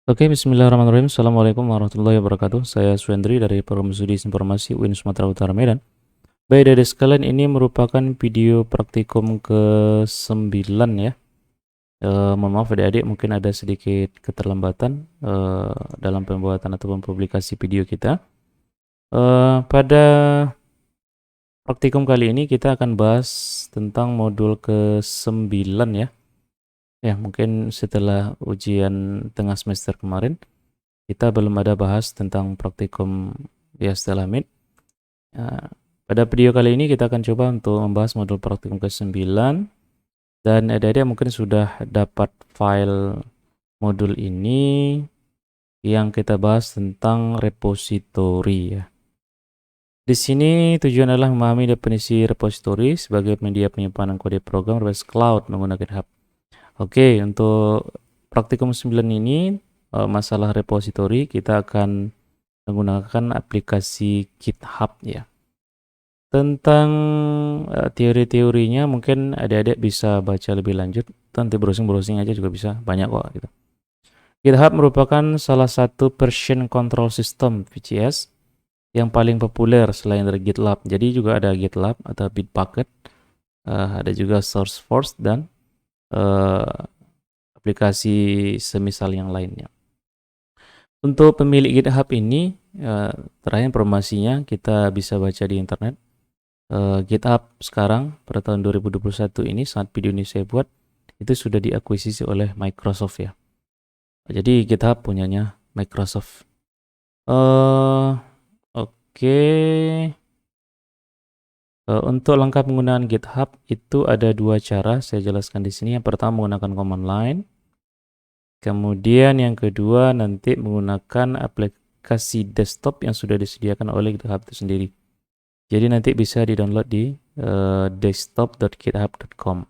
Oke, bismillahirrahmanirrahim. Assalamualaikum warahmatullahi wabarakatuh. Saya Suendri dari Program Studi Informasi UIN Sumatera Utara Medan. Baik, dari sekalian ini merupakan video praktikum ke-9 ya. Mohon maaf adik-adik, mungkin ada sedikit keterlambatan dalam pembuatan ataupun publikasi video kita. Pada praktikum kali ini kita akan bahas tentang modul ke-9 ya. Ya, mungkin setelah ujian tengah semester kemarin kita belum ada bahas tentang praktikum ya setelah mid. Ya, pada video kali ini kita akan coba untuk membahas modul praktikum ke-9 dan adik-adik mungkin sudah dapat file modul ini yang kita bahas tentang repository ya. Di sini tujuan adalah memahami definisi repository sebagai media penyimpanan kode program berbasis cloud menggunakan GitHub. Oke, untuk praktikum 9 ini masalah repository kita akan menggunakan aplikasi GitHub ya. Tentang teori-teorinya mungkin adik-adik bisa baca lebih lanjut, nanti browsing-browsing aja juga bisa, banyak kok gitu. GitHub merupakan salah satu version control system VCS yang paling populer selain dari GitLab. Jadi juga ada GitLab atau Bitbucket, ada juga SourceForge dan aplikasi semisal yang lainnya. Untuk pemilik GitHub ini, terakhir informasinya kita bisa baca di internet. GitHub sekarang pada tahun 2021 ini saat video ini saya buat itu sudah diakuisisi oleh Microsoft ya. Jadi GitHub punyanya Microsoft. Oke. Untuk langkah penggunaan GitHub itu ada dua cara saya jelaskan di sini. Yang pertama menggunakan command line. Kemudian yang kedua nanti menggunakan aplikasi desktop yang sudah disediakan oleh GitHub itu sendiri. Jadi nanti bisa di-download di desktop.github.com.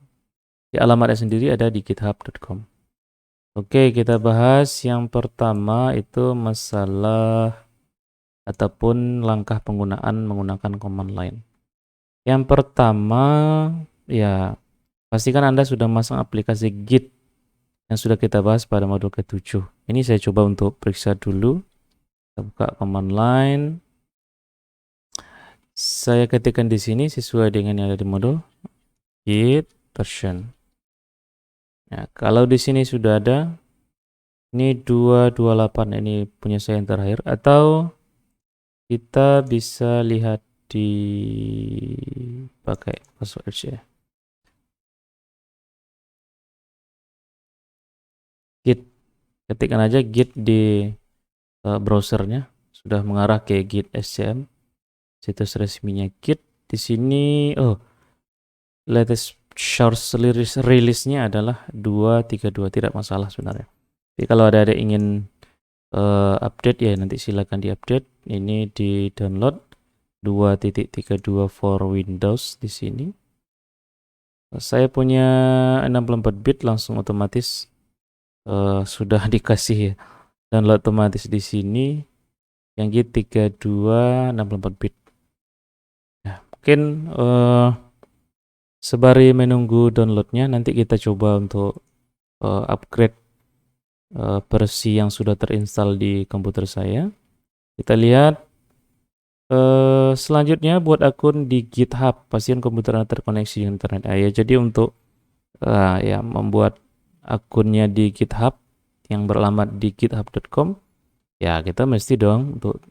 Ya, alamatnya sendiri ada di github.com. Oke, kita bahas yang pertama itu masalah ataupun langkah penggunaan menggunakan command line. Yang pertama, ya pastikan Anda sudah masang aplikasi Git yang sudah kita bahas pada modul ke-7. Ini saya coba untuk periksa dulu. Kita buka command line. Saya ketikkan di sini sesuai dengan yang ada di modul git version. Ya, kalau di sini sudah ada, ini 228, ini punya saya yang terakhir, atau kita bisa lihat di pakai password ya. Git, ketikkan aja git di browsernya, sudah mengarah ke git SCM, situs resminya Git. Di sini, latest source release-nya adalah 232, tidak masalah sebenarnya. Jadi kalau ada ingin update ya nanti silakan di-update. Ini di download 2.32 for Windows di sini. Saya punya 64 bit langsung otomatis sudah dikasih download otomatis di sini. Yang Git 32 64 bit. Ya, mungkin sebari menunggu downloadnya nanti kita coba untuk upgrade versi yang sudah terinstall di komputer saya. Kita lihat selanjutnya buat akun di GitHub, pastiin komputer Anda terkoneksi dengan internet. Ya, jadi untuk ya membuat akunnya di GitHub yang beralamat di github.com, ya kita mesti dong untuk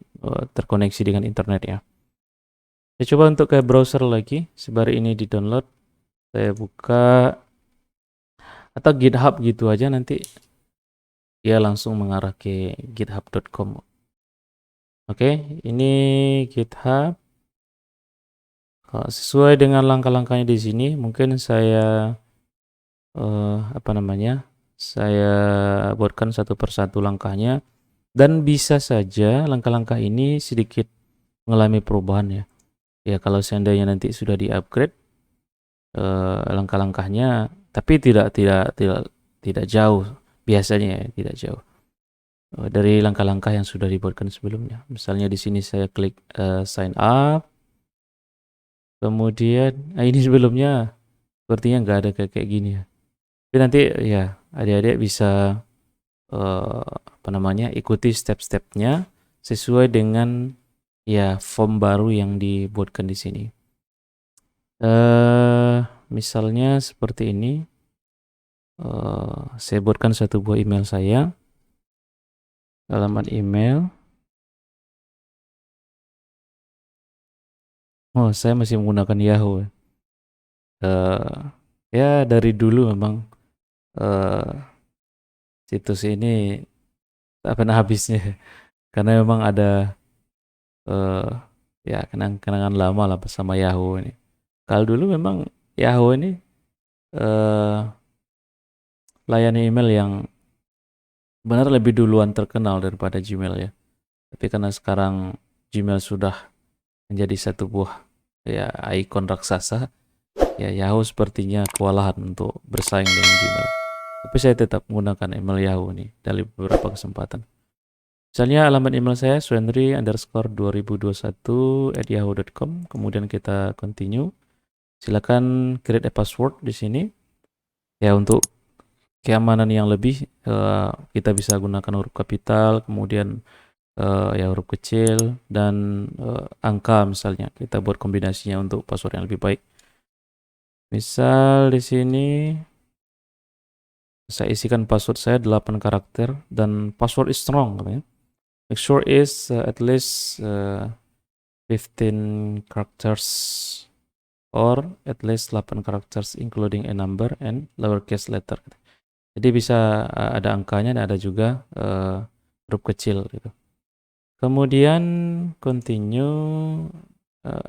terkoneksi dengan internet ya. Saya coba untuk ke browser lagi, sebari ini di-download. Saya buka atau GitHub gitu aja nanti dia langsung mengarah ke github.com. Oke, ini GitHub. Sesuai dengan langkah-langkahnya di sini, mungkin saya saya buatkan satu persatu langkahnya, dan bisa saja langkah-langkah ini sedikit mengalami perubahan ya. Ya kalau seandainya nanti sudah di-upgrade langkah-langkahnya, tapi tidak jauh biasanya ya, tidak jauh dari langkah-langkah yang sudah dibuatkan sebelumnya. Misalnya di sini saya klik sign up. Kemudian, ini sebelumnya sepertinya nggak ada kayak gini ya. Tapi nanti ya adik-adik bisa ikuti step-stepnya sesuai dengan ya form baru yang dibuatkan di sini. Misalnya seperti ini, saya buatkan satu buah email saya, alamat email. Oh, saya masih menggunakan Yahoo. Ya dari dulu memang situs ini tak pernah habisnya karena memang ada ya kenangan lama lah bersama Yahoo ini. Kalau dulu memang Yahoo ini layanan email yang benar lebih duluan terkenal daripada Gmail ya. Tapi karena sekarang Gmail sudah menjadi satu buah ya ikon raksasa, ya Yahoo sepertinya kewalahan untuk bersaing dengan Gmail. Tapi saya tetap menggunakan email Yahoo nih dari beberapa kesempatan. Misalnya alamat email saya swendry_2021@yahoo.com. Kemudian kita continue. Silakan create a password di sini. Ya untuk keamanan yang lebih kita bisa gunakan huruf kapital, kemudian ya huruf kecil dan angka misalnya. Kita buat kombinasinya untuk password yang lebih baik. Misal di sini saya isikan password saya 8 karakter dan password is strong katanya. Make sure is at least 15 characters or at least 8 characters including a number and lowercase letter. Jadi bisa ada angkanya dan ada juga huruf kecil gitu. Kemudian continue,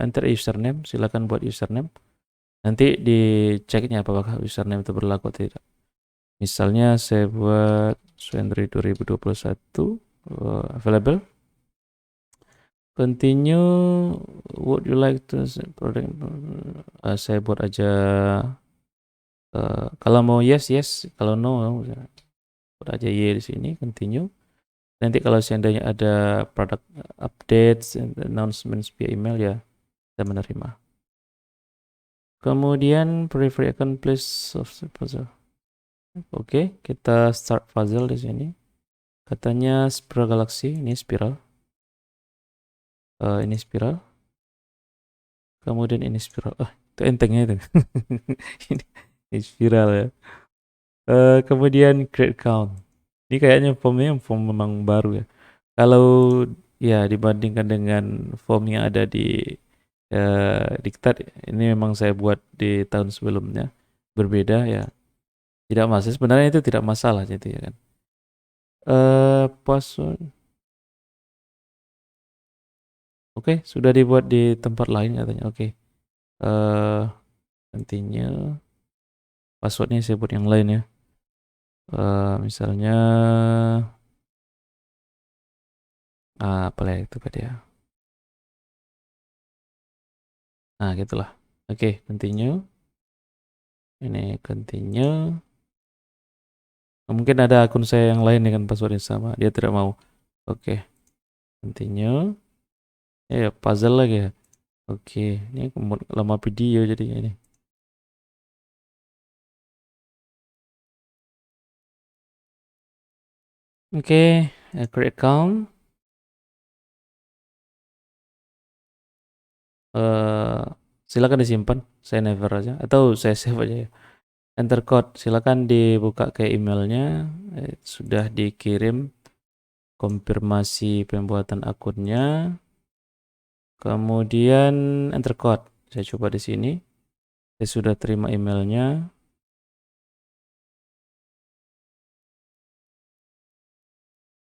enter username, silakan buat username. Nanti diceknya apakah username itu berlaku atau tidak. Misalnya saya buat Swendry 2021 available. Continue, would you like to product? Saya buat aja kalau mau yes, kalau no, buat aja y di sini. Continue. Nanti kalau seandainya ada product updates and announcements via email ya saya menerima. Kemudian periphery account please soft puzzle. Oke, kita start puzzle di sini. Katanya spiral galaxy, ini spiral. Ini spiral. Kemudian ini spiral. Itu entengnya itu. ini spiral ya. Kemudian create count. Ini kayaknya formnya form memang baru ya. Kalau ya dibandingkan dengan form yang ada di diktat, ini memang saya buat di tahun sebelumnya. Berbeda ya. Tidak masalah. Sebenarnya itu tidak masalah jadi ya kan. Password. Oke, sudah dibuat di tempat lain katanya. Oke. Nantinya passwordnya saya buat yang lain ya. Misalnya apa ya itu tadi ya. Nah, gitulah. Oke, continue. Ini continue. Mungkin ada akun saya yang lain dengan password yang sama. Dia tidak mau. Oke, continue. Ya, puzzle lagi ya. Oke, ini lama video jadi ini. Oke, create account. Silakan disimpan. Saya never aja atau saya save aja ya. Enter code. Silakan dibuka ke emailnya. Sudah dikirim konfirmasi pembuatan akunnya. Kemudian enter code. Saya coba di sini. Saya sudah terima emailnya.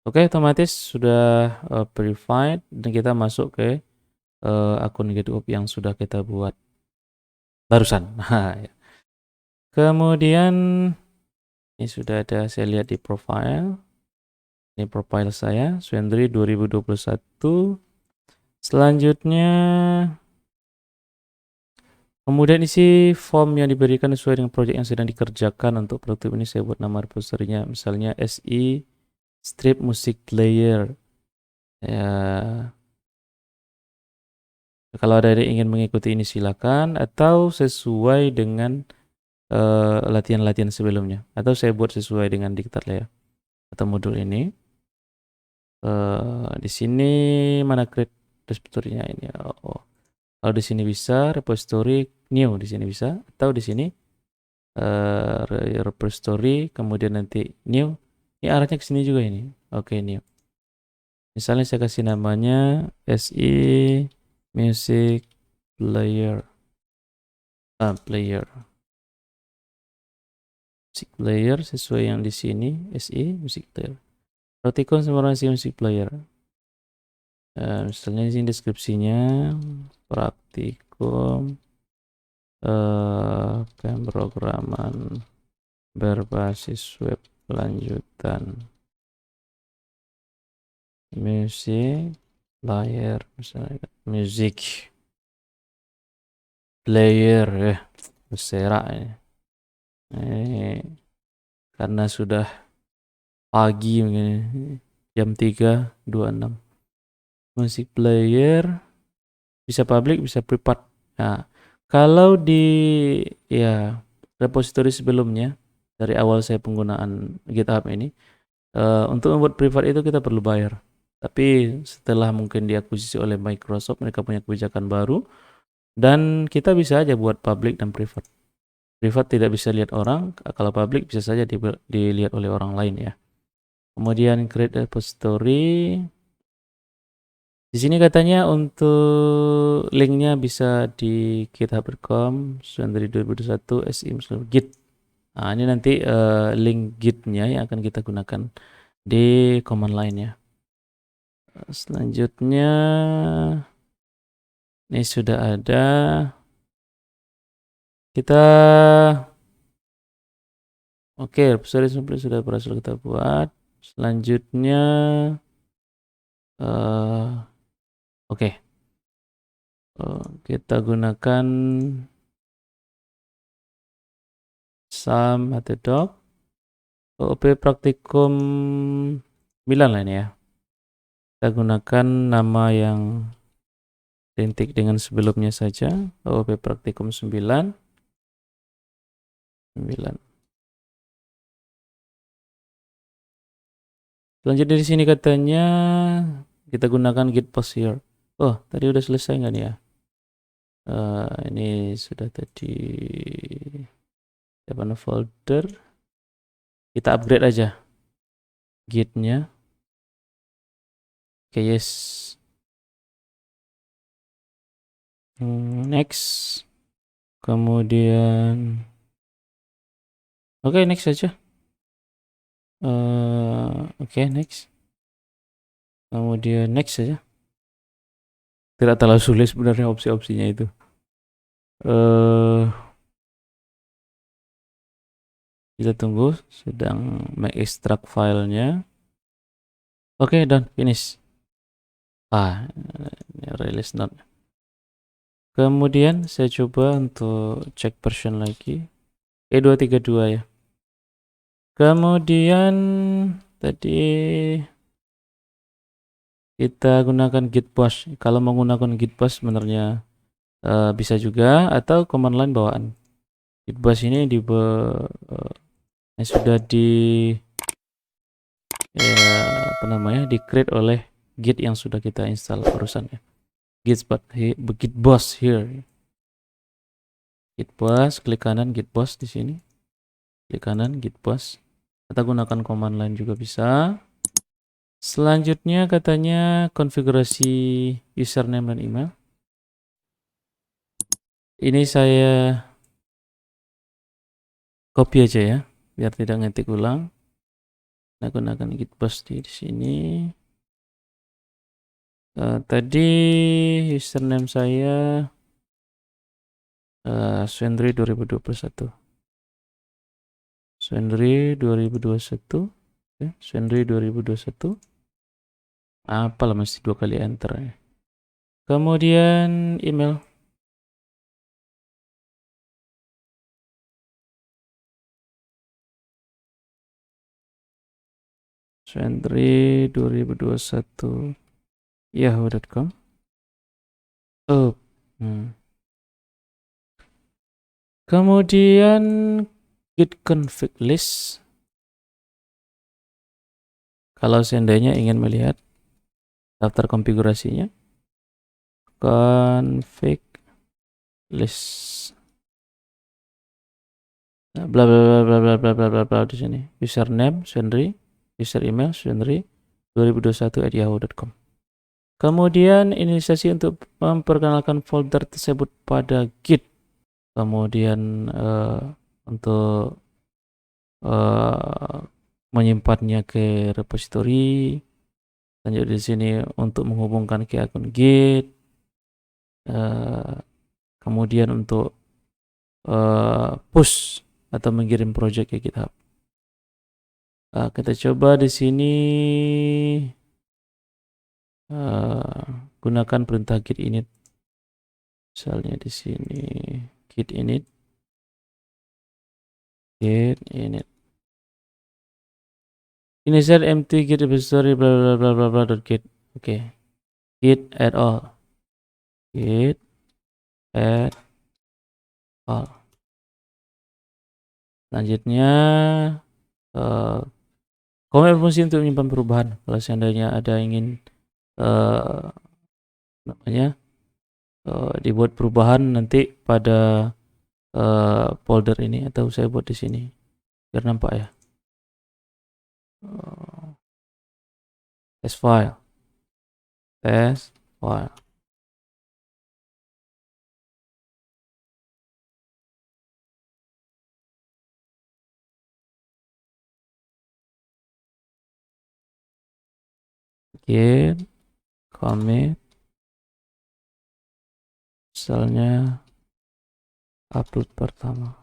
Oke, otomatis sudah verified dan kita masuk ke akun GitHub yang sudah kita buat barusan. Ya. Kemudian ini sudah ada, saya lihat di profile. Ini profile saya, Swendry 2021. Selanjutnya, kemudian isi form yang diberikan sesuai dengan proyek yang sedang dikerjakan. Untuk produk ini saya buat nama repositorinya, misalnya SI Strip Music Player. Ya, kalau ada yang ingin mengikuti ini silakan, atau sesuai dengan latihan-latihan sebelumnya, atau saya buat sesuai dengan diktat lah ya, atau modul ini. Di sini mana create repository-nya ini? Kalau di sini bisa repository new, di sini bisa, atau di sini repository kemudian nanti new. Ini arahnya ke sini juga ini. Oke, new. Misalnya saya kasih namanya SE Music Player. Player. Music Player sesuai yang di sini, SE Music Player. Praktikum simulasi Music Player. Misalnya di sini deskripsinya praktikum pemrograman berbasis web lanjutan music player, misalnya music player ya, berserak ini. Karena sudah pagi mungkin jam 3.26. Music player bisa public, bisa private. Nah, kalau di ya repository sebelumnya dari awal saya penggunaan GitHub ini, untuk membuat private itu kita perlu bayar. Tapi setelah mungkin diakuisisi oleh Microsoft, mereka punya kebijakan baru dan kita bisa aja buat public dan private. Private tidak bisa lihat orang, kalau public bisa saja dilihat oleh orang lain ya. Kemudian create repository. Di sini katanya untuk linknya bisa di github.com dari 2021 git. Nah, ini nanti link gitnya yang akan kita gunakan di command line ya. Selanjutnya ini sudah ada. Kita repository sudah berhasil kita buat. Selanjutnya kita gunakan sum.doc OP praktikum 9 lah ini ya. Kita gunakan nama yang identik dengan sebelumnya saja, OP praktikum 9. Selanjutnya di sini katanya kita gunakan git post here. Oh, tadi udah selesai nggak nih ya? Ini sudah tadi apa folder. Kita upgrade aja gitnya. Oke, yes. Next. Kemudian next saja. Next. Kemudian next saja. Tidak terlalu sulit sebenarnya opsi-opsinya itu. Kita tunggu, sedang mengekstrak filenya. Oke, done, finish. Ini release note. Kemudian saya coba untuk cek version lagi. E232 ya. Kemudian tadi kita gunakan git push. Kalau menggunakan git push sebenarnya bisa juga, atau command line bawaan. Git push ini sudah di di create oleh git yang sudah kita install barusan ya. Git boss here. Git boss, klik kanan git boss di sini. Klik kanan git boss. Kita gunakan command line juga bisa. Selanjutnya katanya konfigurasi username dan email. Ini saya copy aja ya, biar tidak ngetik ulang. Kita gunakan git boss di sini. Tadi username saya Swendri 2021. Swendri 2021. Swendri 2021. Apalah mesti 2 kali enter ya. Kemudian email. Swendri 2021 yahoo.com. Kemudian git config list. Kalau seandainya ingin melihat daftar konfigurasinya, config list bla bla bla bla bla bla bla bla bla di sini. Username Swendri, user email Swendri 2021@yahoo.com. Kemudian inisiasi untuk memperkenalkan folder tersebut pada Git. Kemudian untuk menyimpannya ke repository. Lanjut di sini untuk menghubungkan ke akun Git. Kemudian untuk push atau mengirim project ke GitHub. Kita coba di sini gunakan perintah git init. Misalnya di sini git init. Initial empty git repository bla bla bla bla bla dot git. Oke. Git add all. Git add all. Selanjutnya command fungsi untuk menyimpan perubahan. Kalau seandainya ada ingin dibuat perubahan nanti pada folder ini, atau saya buat di sini biar nampak ya. Test file. Git commit, misalnya upload pertama.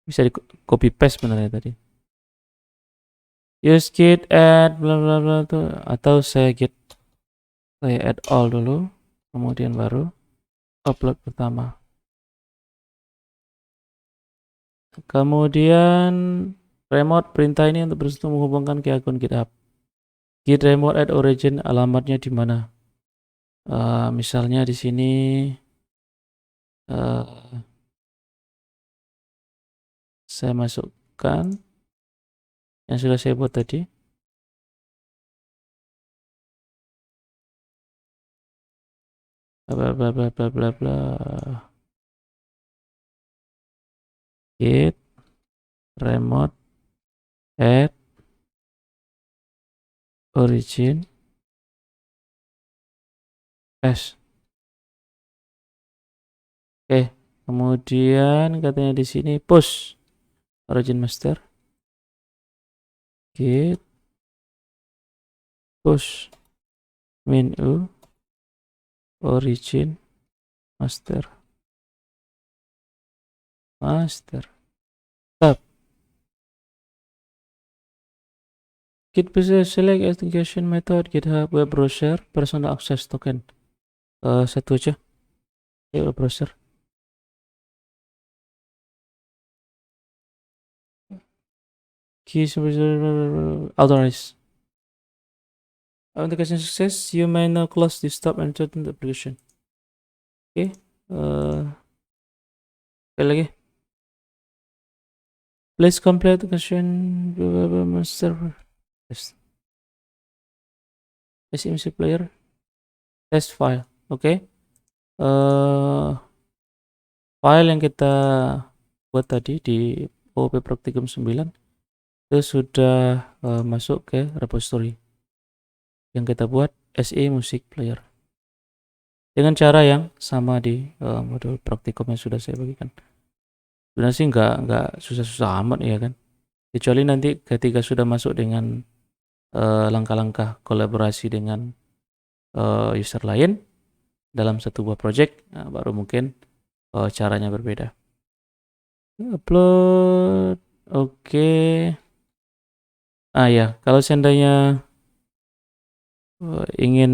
Bisa di copy paste sebenarnya tadi. Use git add bla bla bla tuh, atau saya add all dulu, kemudian baru upload pertama. Kemudian remote perintah ini untuk berusaha menghubungkan ke akun GitHub. Git remote add origin, alamatnya di mana? Misalnya di sini saya masukkan yang sudah saya buat tadi. Bla bla bla bla bla bla. Git remote add origin s. Oke, kemudian katanya di sini push origin master. Git push menu origin master. Tab. Git bisa select authentication method GitHub web browser personal access token. Satu aja. Web browser. Key authorize. Authentication success. You may now close this tab and return the application. Oke. Sekali lagi. Please complete authentication server. Test. SMC player. Test file. Oke. File yang kita buat tadi di OOP Praktikum 9 itu sudah masuk ke repository yang kita buat SE Music Player dengan cara yang sama di modul praktikum yang sudah saya bagikan. Sebenarnya sih nggak susah-susah amat ya kan, kecuali nanti ketika sudah masuk dengan langkah-langkah kolaborasi dengan user lain dalam satu buah project, baru mungkin caranya berbeda. Upload. Oke. Ya, kalau seandainya ingin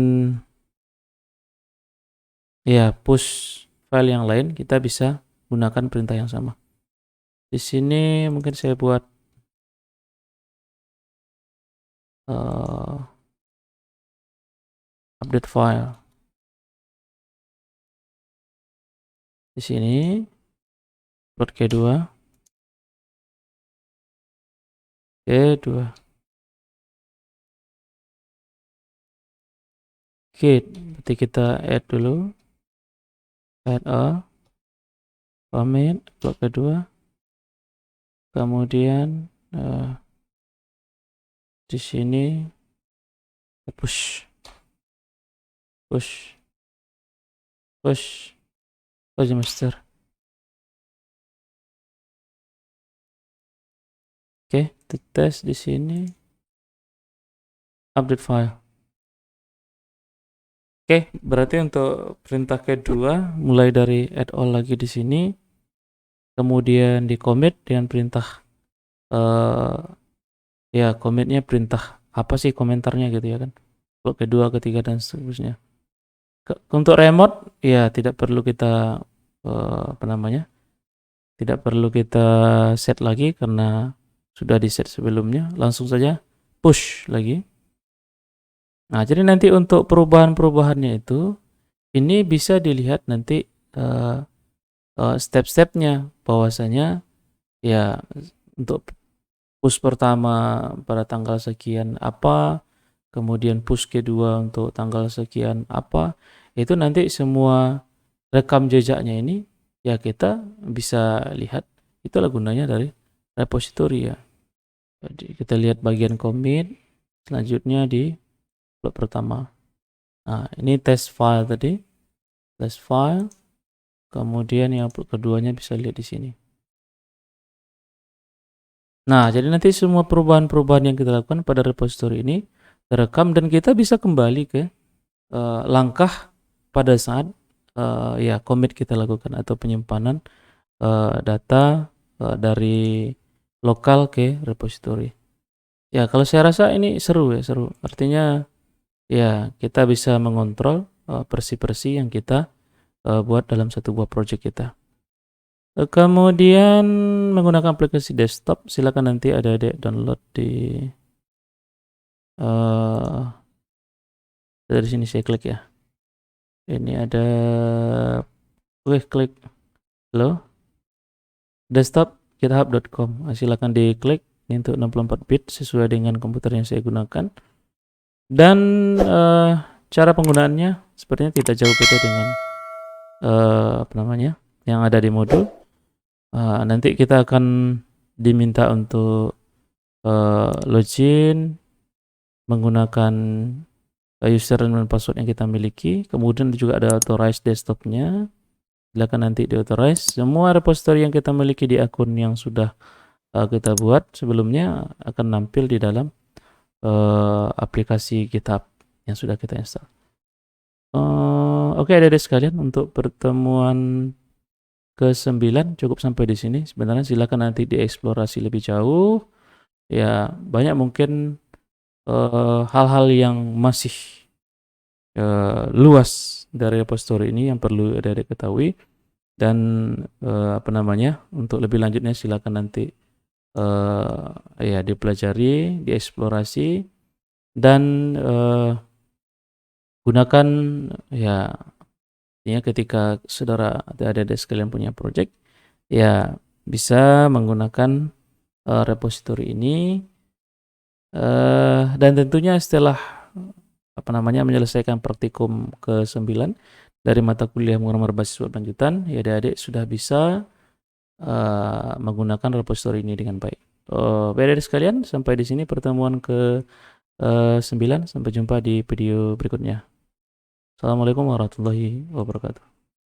push file yang lain, kita bisa gunakan perintah yang sama. Di sini mungkin saya buat update file. Di sini upload K2. Oke, berarti kita add dulu, add a commit blok kedua, kemudian di sini push master. Oke, tes di sini update file. Oke, berarti untuk perintah kedua mulai dari add all lagi di sini, kemudian di commit dengan perintah ya commitnya perintah apa sih komentarnya gitu ya kan, blok kedua, ketiga dan seterusnya. Untuk remote ya tidak perlu kita tidak perlu kita set lagi karena sudah di set sebelumnya, langsung saja push lagi. Nah, jadi nanti untuk perubahan-perubahannya itu ini bisa dilihat nanti step-stepnya, bahwasanya ya untuk push pertama pada tanggal sekian apa, kemudian push kedua untuk tanggal sekian apa, itu nanti semua rekam jejaknya ini ya kita bisa lihat. Itulah gunanya dari repository ya. Jadi kita lihat bagian commit, selanjutnya di blok pertama. Nah, ini test file tadi, test file, kemudian yang keduanya bisa lihat di sini. Nah, jadi nanti semua perubahan-perubahan yang kita lakukan pada repository ini terekam dan kita bisa kembali ke langkah pada saat ya commit kita lakukan atau penyimpanan data dari lokal ke repository. Ya, kalau saya rasa ini seru ya, seru. Artinya ya kita bisa mengontrol versi-versi yang kita buat dalam satu buah project kita. Kemudian menggunakan aplikasi desktop, silakan nanti adik-adik download di dari sini saya klik ya. Ini ada klik lo desktop github.com. Silakan diklik, ini untuk 64 bit sesuai dengan komputer yang saya gunakan. Dan cara penggunaannya sepertinya tidak jauh beda dengan yang ada di modul. Nanti kita akan diminta untuk login menggunakan username dan password yang kita miliki. Kemudian juga ada authorize desktopnya. Silakan nanti di authorize. Semua repository yang kita miliki di akun yang sudah kita buat sebelumnya akan nampil di dalam aplikasi GitHub yang sudah kita install. Oke, adik-adik sekalian, untuk pertemuan ke-9 cukup sampai di sini. Sebenarnya silakan nanti dieksplorasi lebih jauh. Ya, banyak mungkin hal-hal yang masih luas dari repository ini yang perlu adik-adik ketahui. Dan untuk lebih lanjutnya silakan nanti ya dipelajari, dieksplorasi, dan gunakan ya ketika saudara adik-adik sekalian punya project ya bisa menggunakan repository ini, dan tentunya setelah menyelesaikan praktikum ke-9 dari mata kuliah mengenai berbasis web lanjutan, ya adik-adik sudah bisa menggunakan repository ini dengan baik. Adik-adik sekalian, sampai di sini pertemuan ke-9. Sampai jumpa di video berikutnya. Assalamualaikum warahmatullahi wabarakatuh.